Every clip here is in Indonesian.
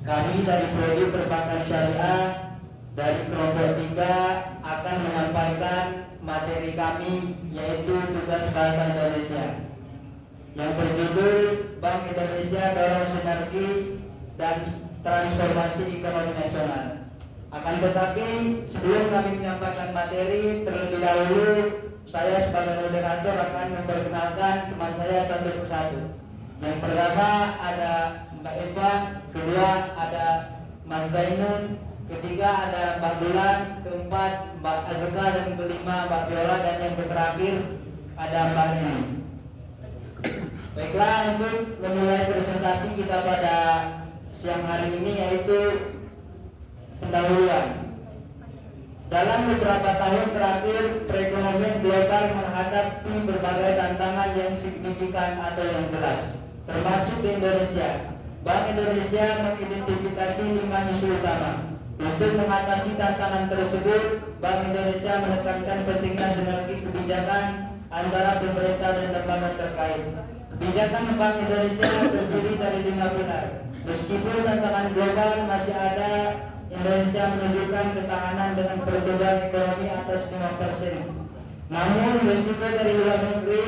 Kami dari Prodi Perbankan Syariah dari kelompok 3 akan menyampaikan materi kami, yaitu tugas bahasa Indonesia yang berjudul Bank Indonesia Dorong Sinergi dan Transformasi Ekonomi Nasional. Akan tetapi sebelum kami menyampaikan materi, terlebih dahulu saya sebagai moderator akan memperkenalkan teman saya satu persatu. Yang pertama ada Mbak Eva, kedua ada Mas Zainun, ketiga ada Mbak Bulan, keempat Mbak Azka, dan kelima Mbak Viola, dan yang terakhir ada Mbak Nini. Baiklah, untuk memulai presentasi kita pada siang hari ini yaitu pendahuluan. Dalam beberapa tahun terakhir, perekonomian global menghadapi berbagai tantangan yang signifikan atau yang jelas, termasuk di Indonesia. Bank Indonesia mengidentifikasi 5 isu utama. Untuk mengatasi tantangan tersebut, Bank Indonesia menekankan pentingnya sinergi kebijakan antara pemerintah dan lembaga terkait. Kebijakan Bank Indonesia terdiri dari 5 pilar. Meskipun tantangan global masih ada, Indonesia menunjukkan ketahanan dengan pertumbuhan ekonomi atas 5%. Namun risiko dari luar negeri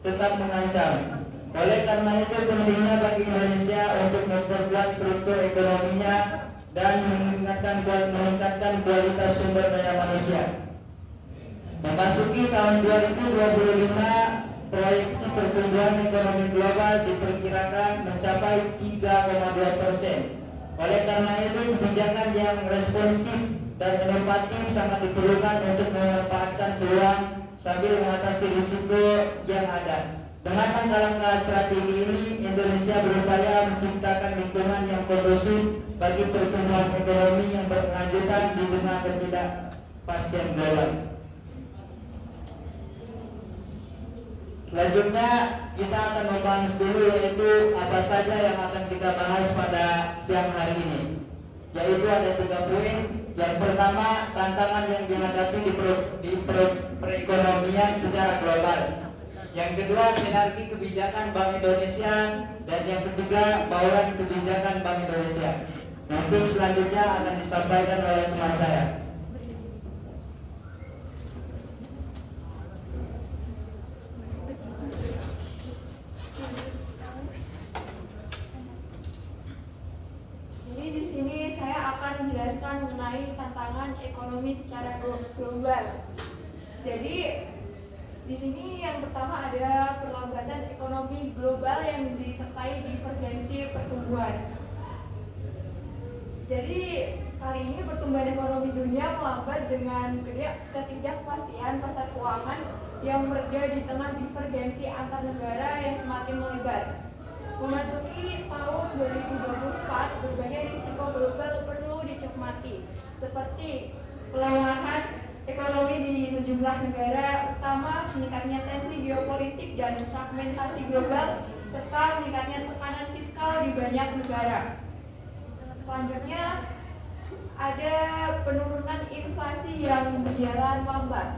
tetap mengancam. Oleh karena itu pentingnya bagi Indonesia untuk memperkuat struktur ekonominya dan meningkatkan kualitas sumber daya manusia. Memasuki tahun 2025, proyeksi pertumbuhan ekonomi global diperkirakan mencapai 3,2%. Oleh karena itu kebijakan yang responsif dan inovatif sangat diperlukan untuk memanfaatkan peluang sambil mengatasi risiko yang ada. Dengan langkah-langkah strategi ini, Indonesia berupaya menciptakan lingkungan yang kondusif bagi pertumbuhan ekonomi yang berkelanjutan di tengah ketidakpastian global. Selanjutnya kita akan membahas dulu yaitu apa saja yang akan kita bahas pada siang hari ini. Yaitu ada 3 poin. Yang pertama, tantangan yang dihadapi di perekonomian secara global. Yang kedua, sinergi kebijakan Bank Indonesia, dan yang ketiga, bauran kebijakan Bank Indonesia. Untuk selanjutnya akan disampaikan oleh teman saya. Jadi di sini saya akan menjelaskan mengenai tantangan ekonomi secara global. Jadi di sini yang pertama ada perlambatan ekonomi global yang disertai divergensi pertumbuhan. Jadi kali ini pertumbuhan ekonomi dunia melambat dengan ketidakpastian pasar keuangan yang mereda di tengah divergensi antar negara yang semakin melebar. Memasuki tahun 2024, berbagai risiko global perlu dicermati, seperti pelemahan ekonomi di sejumlah negara, utama meningkatnya tensi geopolitik dan fragmentasi global, serta meningkatnya tekanan fiskal di banyak negara. Selanjutnya, ada penurunan inflasi yang berjalan lambat.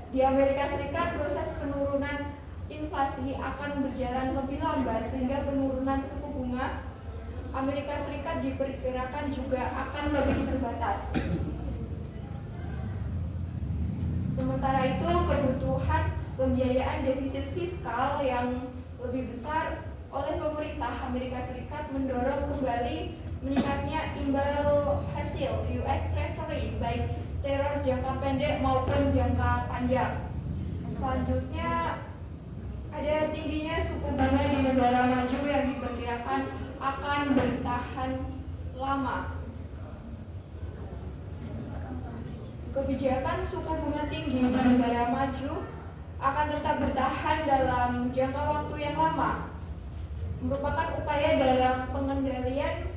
Di Amerika Serikat, proses penurunan inflasi akan berjalan lebih lambat sehingga penurunan suku bunga Amerika Serikat diperkirakan juga akan lebih terbatas. Sementara itu, kebutuhan pembiayaan defisit fiskal yang lebih besar oleh pemerintah Amerika Serikat mendorong kembali meningkatnya imbal hasil US Treasury, baik teror jangka pendek maupun jangka panjang. Selanjutnya, ada tingginya suku bunga di negara maju yang diperkirakan akan bertahan lama. Kebijakan suku bunga tinggi di negara maju akan tetap bertahan dalam jangka waktu yang lama, merupakan upaya dalam pengendalian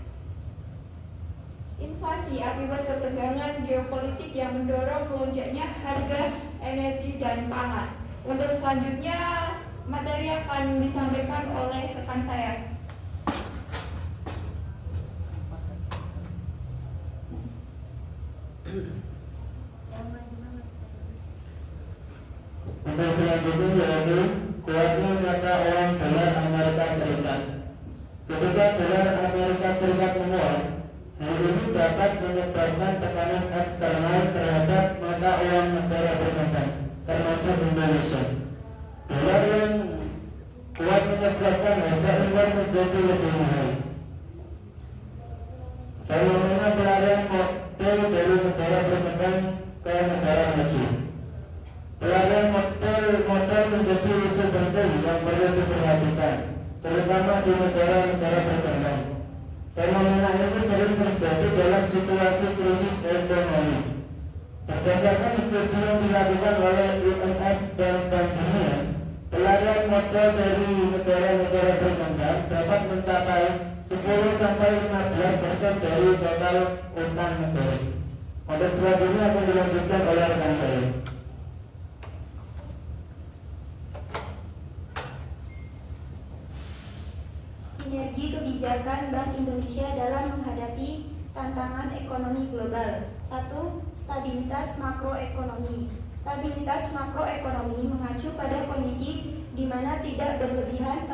inflasi akibat ketegangan geopolitik yang mendorong melonjaknya harga energi dan pangan. Untuk selanjutnya, materi akan disampaikan oleh rekan saya. Untuk selanjutnya yaitu kuatnya mata uang dolar Amerika Serikat. Jika dolar Amerika Serikat menguat, hal ini dapat menyebabkan tekanan eksternal terhadap mata uang negara berkembang, termasuk Indonesia. Dolar yang kuat menyebabkan harga impor menjadi lebih mahal. Fenomena pelarian modal dari negara berkembang ke negara maju. Pelarian modal menjadi isu penting yang perlu diperhatikan, terutama di negara-negara berkembang. Fenomena ini sering terjadi dalam situasi krisis ekonomi. Berdasarkan studi yang dilakukan oleh IMF dan Bank Dunia, pelarian modal dari negara-negara berkembang dapat mencapai 10-15% dari total utang negara. Untuk selanjutnya akan dilanjutkan oleh rekan saya. Sinergi kebijakan Bank Indonesia dalam menghadapi tantangan ekonomi global. 1. Stabilitas makroekonomi. Stabilitas makroekonomi mengacu pada kondisi di mana tidak berlebihan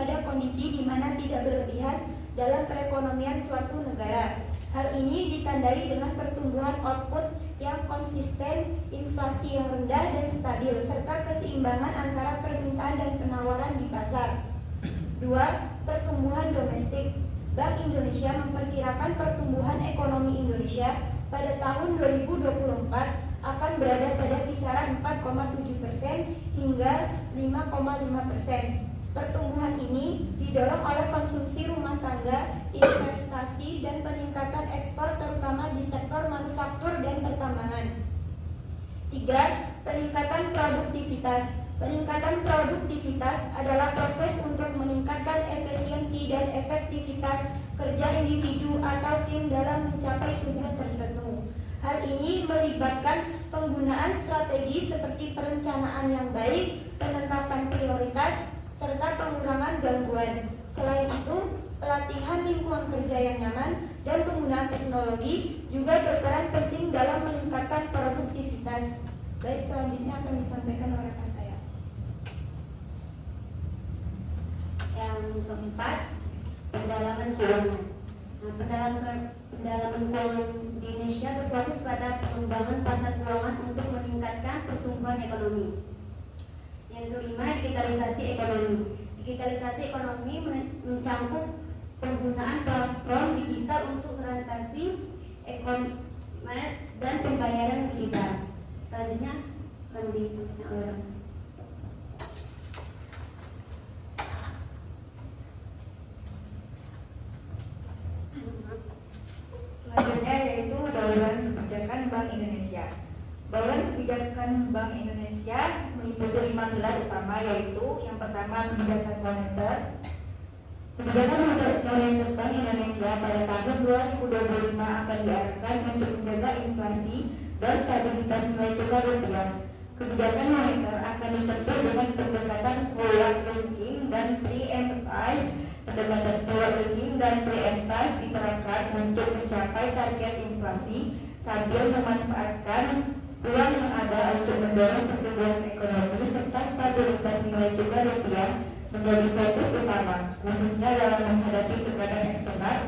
dalam perekonomian suatu negara. Hal ini ditandai dengan pertumbuhan output yang konsisten, inflasi yang rendah dan stabil, serta keseimbangan antara permintaan dan penawaran di pasar. 2. Pertumbuhan domestik. Bank Indonesia memperkirakan pertumbuhan ekonomi Indonesia pada tahun 2024 akan berada pada kisaran 4,7% hingga 5,5%. Pertumbuhan ini didorong oleh konsumsi rumah tangga, investasi, dan peningkatan ekspor terutama di sektor manufaktur dan pertambangan. 3. Peningkatan produktivitas. Peningkatan produktivitas adalah proses untuk meningkatkan efisiensi dan efektivitas kerja individu atau tim dalam mencapai tujuan tertentu. Hal ini melibatkan penggunaan strategi seperti perencanaan yang baik, penetapan prioritas, serta pengurangan gangguan. Selain itu, pelatihan lingkungan kerja yang nyaman dan penggunaan teknologi juga berperan penting dalam meningkatkan produktivitas. Baik, selanjutnya akan disampaikan oleh rekan saya. Yang keempat, pendalaman keuangan. Pendalaman keuangan di Indonesia berfokus pada pengembangan pasar keuangan untuk meningkatkan pertumbuhan ekonomi. Yang kelima, digitalisasi ekonomi. Digitalisasi ekonomi mencakup penggunaan platform digital untuk transaksi ekonomi dan pembayaran digital. Selanjutnya akan disampaikan oleh Rekan. Selanjutnya yaitu bauran kebijakan Bank Indonesia. Bauran kebijakan Bank Indonesia meliputi 5 pilar utama, yaitu yang pertama kebijakan moneter. Kebijakan moneter Bank Indonesia pada tahun 2025 akan diarahkan untuk menjaga inflasi dan stabilitas nilai tukar rupiah. Kebijakan moneter akan disertai dengan pendekatan forward looking dan preemptive. Pendekatan forward looking dan preemptive diterapkan untuk mencapai target inflasi sambil memanfaatkan peluang yang ada untuk mendorong pertumbuhan ekonomi serta stabilitas nilai tukar rupiah menjadi fokus utama, khususnya dalam menghadapi tekanan eksternal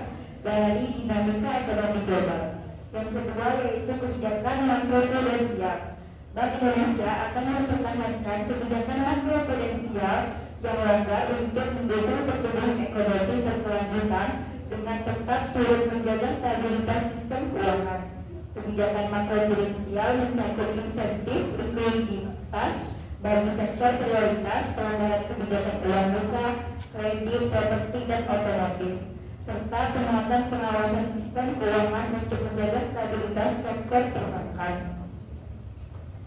dari dinamika ekonomi global. Yang kedua yaitu kebijakan makroprudensial. Bank Indonesia akan mempertahankan kebijakan makroprudensial yang langgar untuk mendukung pertumbuhan ekonomi berkelanjutan dengan tetap turut menjaga stabilitas sistem keuangan. Kebijakan makroprudensial mencakup insentif likuiditas bagi sektor prioritas, pelanggaran kebijakan uang muka, kredit, properti, dan otomotif, serta pengawasan sistem keuangan untuk menjaga stabilitas sektor perbankan.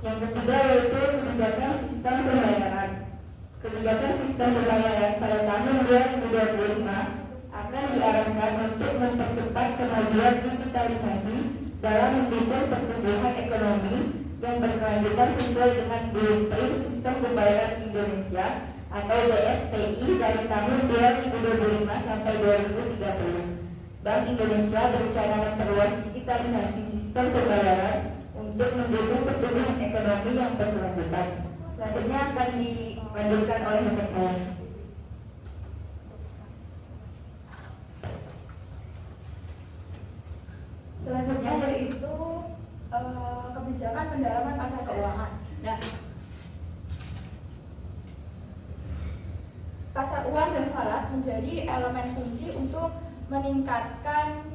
Yang ketiga yaitu kebijakan sistem pembayaran. Kebijakan sistem pembayaran pada tahun 2025 akan diarahkan untuk mempercepat kemajuan digitalisasi dalam mendukung pertumbuhan ekonomi yang berkelanjutan sesuai dengan blueprint sistem pembayaran Indonesia atau BSPI dari tahun 2025 sampai 2030. Bank Indonesia berencana memperluas digitalisasi sistem pembayaran untuk mendukung pertumbuhan ekonomi yang berkelanjutan. Selanjutnya akan dilanjutkan oleh rekan saya. pasar uang dan falas menjadi elemen kunci untuk meningkatkan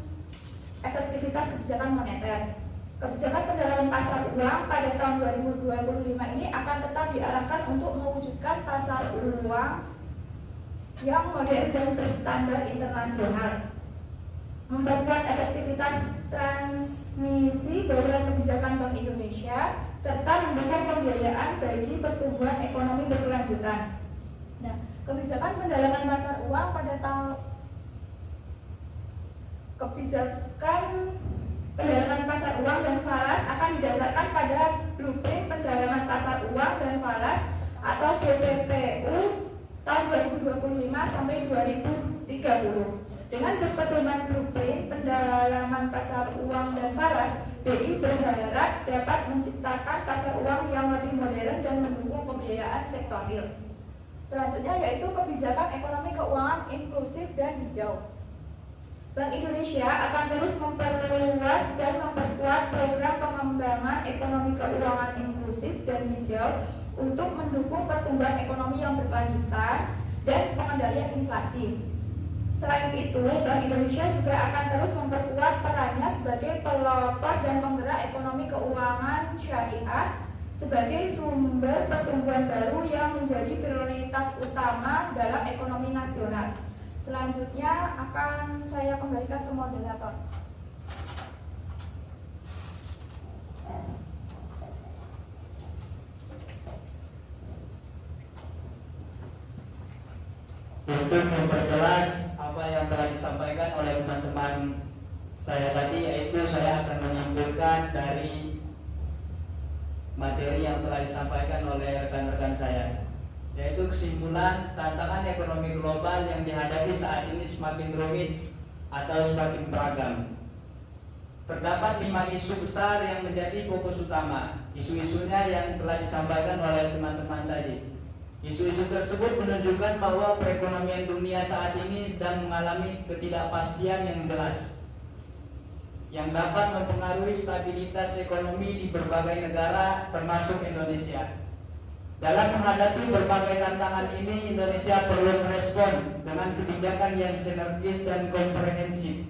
efektivitas kebijakan moneter. Kebijakan pendalaman pasar uang pada tahun 2025 ini akan tetap diarahkan untuk mewujudkan pasar uang yang modern dan berstandar internasional, memperkuat efektivitas transmisi bauran kebijakan Bank Indonesia, serta mendukung pembiayaan bagi pertumbuhan ekonomi berkelanjutan. Nah, kebijakan pendalaman pasar uang pada tahun pendalaman pasar uang dan falas akan didasarkan pada blueprint pendalaman pasar uang dan falas atau BPPU tahun 2025 sampai 2030. Dengan berpedoman blueprint pendalaman pasar uang dan falas, BI berharap dapat menciptakan pasar uang yang lebih modern dan mendukung pembiayaan sektoril. Selanjutnya yaitu kebijakan ekonomi keuangan inklusif dan hijau. Bank Indonesia akan terus memperluas dan memperkuat program pengembangan ekonomi keuangan inklusif dan hijau untuk mendukung pertumbuhan ekonomi yang berkelanjutan dan pengendalian inflasi. Selain itu, Bank Indonesia juga akan terus memperkuat perannya sebagai pelopor dan penggerak ekonomi keuangan syariah sebagai sumber pertumbuhan baru yang menjadi prioritas utama dalam ekonomi nasional. Selanjutnya akan saya kembalikan ke moderator. Untuk memperjelas apa yang telah disampaikan oleh teman-teman saya tadi, yaitu saya akan menyimpulkan dari materi yang telah disampaikan oleh rekan-rekan saya, yaitu kesimpulan tantangan ekonomi global yang dihadapi saat ini semakin rumit atau semakin beragam. Terdapat 5 isu besar yang menjadi fokus utama. Isu-isunya yang telah disampaikan oleh teman-teman tadi. Isu-isu tersebut menunjukkan bahwa perekonomian dunia saat ini sedang mengalami ketidakpastian yang jelas, yang dapat mempengaruhi stabilitas ekonomi di berbagai negara termasuk Indonesia. Dalam menghadapi berbagai tantangan ini, Indonesia perlu merespon dengan kebijakan yang sinergis dan komprehensif.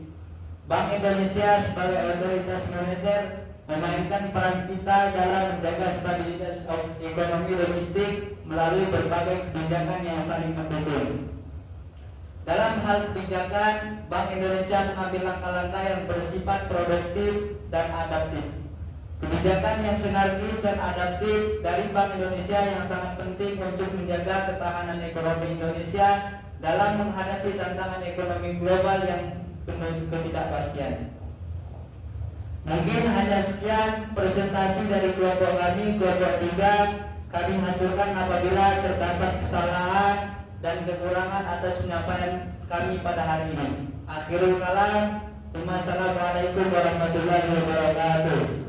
Bank Indonesia sebagai otoritas moneter memainkan peran vital dalam menjaga stabilitas ekonomi domestik melalui berbagai kebijakan yang saling mendukung. Dalam hal kebijakan, Bank Indonesia mengambil langkah-langkah yang bersifat produktif dan adaptif. Kebijakan yang sinergis dan adaptif dari Bank Indonesia yang sangat penting untuk menjaga ketahanan ekonomi Indonesia dalam menghadapi tantangan ekonomi global yang penuh ketidakpastian. Mungkin hanya sekian presentasi dari kelompok kami, kelompok 3. Kami haturkan apabila terdapat kesalahan dan kekurangan atas penyampaian kami pada hari ini. Akhirul kalam, wassalamualaikum warahmatullahi wabarakatuh.